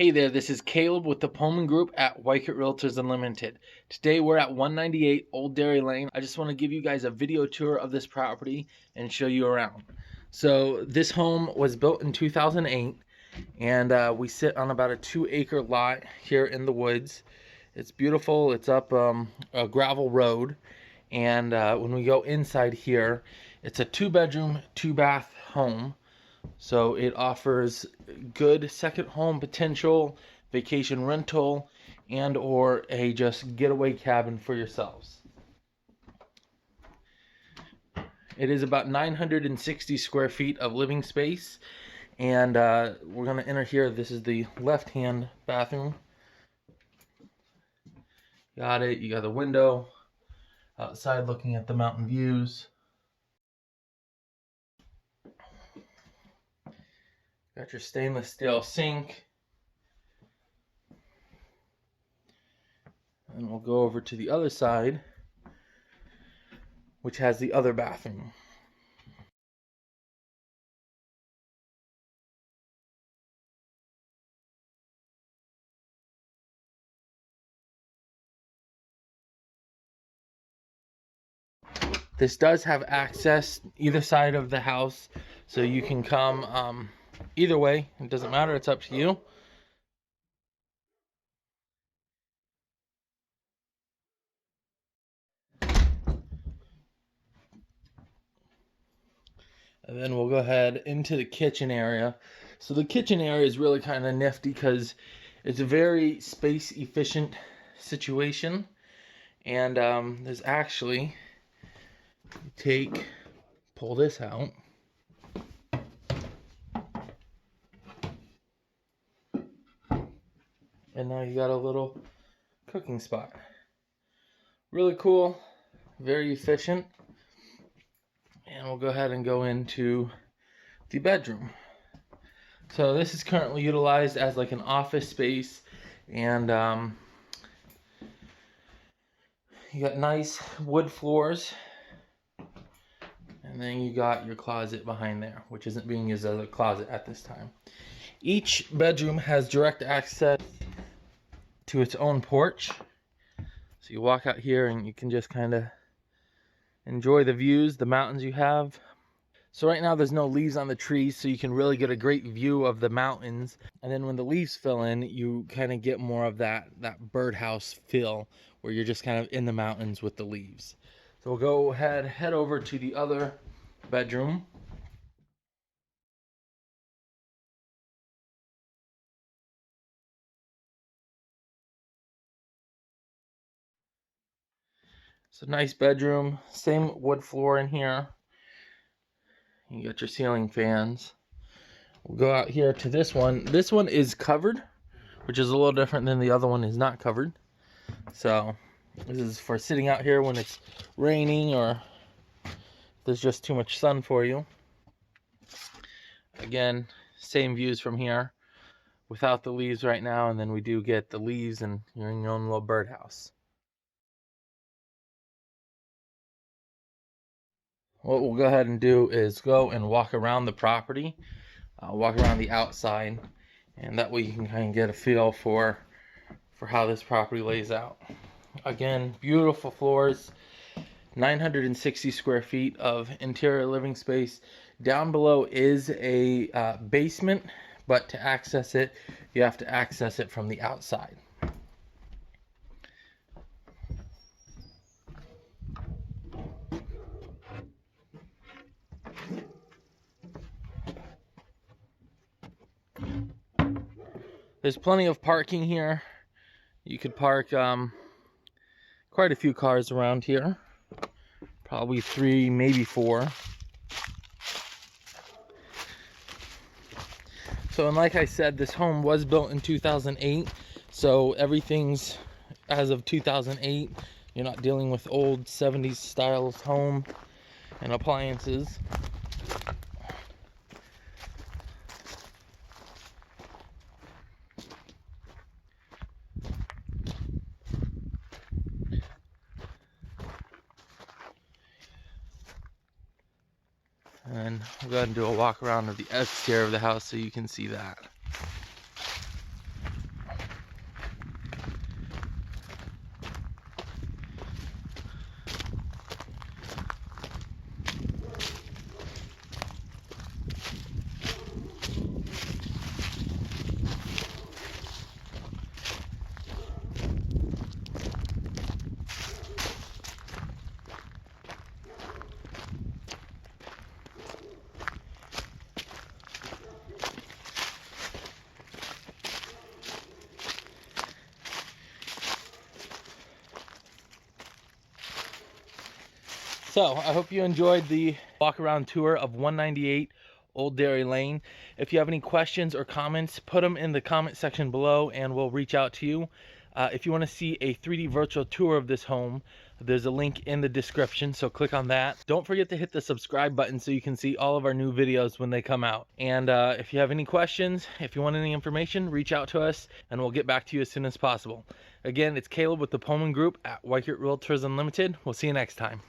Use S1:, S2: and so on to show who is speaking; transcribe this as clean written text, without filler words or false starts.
S1: Hey there, this is Caleb with the Pullman Group at Wycott Realtors Unlimited. Today we're at 198 Old Dairy Lane. I just want to give you guys a video tour of this property and show you around. So this home was built in 2008 and we sit on about a 2-acre lot here in the woods. It's beautiful. It's up a gravel road, and when we go inside here, it's a 2-bedroom, 2-bath home. So it offers good second home potential, vacation rental, and or a just getaway cabin for yourselves. It is about 960 square feet of living space, and we're going to enter here. This is the left-hand bathroom. Got it. You got the window outside looking at the mountain views. Got your stainless steel sink. And we'll go over to the other side, which has the other bathroom. This does have access either side of the house, so you can come either way. It doesn't matter, it's up to you. And then we'll go ahead into the kitchen area. So the kitchen area is really kind of nifty because it's a very space efficient situation. And there's actually, pull this out. And now you got a little cooking spot. Really cool, very efficient. And we'll go ahead and go into the bedroom. So this is currently utilized as like an office space, and you got nice wood floors, and then you got your closet behind there, which isn't being used as a closet at this time. Each bedroom has direct access to its own porch. So you walk out here and you can just kind of enjoy the views, the mountains you have. So right now there's no leaves on the trees, so you can really get a great view of the mountains. And then when the leaves fill in, you kind of get more of that birdhouse feel, where you're just kind of in the mountains with the leaves. So we'll go ahead, head over to the other bedroom. It's a nice bedroom, same wood floor in here. You got your ceiling fans. We'll go out here to this one. This one is covered, which is a little different than the other one is not covered. So this is for sitting out here when it's raining or there's just too much sun for you. Again, same views from here without the leaves right now, and then we do get the leaves and you're in your own little birdhouse. What we'll go ahead and do is go and walk around the property, walk around the outside, and that way you can kind of get a feel for how this property lays out. Again, beautiful floors, 960 square feet of interior living space. Down below is a basement, but to access it, you have to access it from the outside. There's plenty of parking here. You could park quite a few cars around here. Probably 3, maybe 4. So, and like I said, this home was built in 2008. So everything's as of 2008. You're not dealing with old 70s style home and appliances. And we'll go ahead and do a walk around of the exterior of the house so you can see that. So I hope you enjoyed the walk around tour of 198 Old Dairy Lane. If you have any questions or comments, put them in the comment section below and we'll reach out to you. If you want to see a 3D virtual tour of this home, there's a link in the description, so click on that. Don't forget to hit the subscribe button so you can see all of our new videos when they come out. And if you have any questions, if you want any information, reach out to us and we'll get back to you as soon as possible. Again, it's Caleb with the Pullman Group at Weichert Realtors Unlimited. We'll see you next time.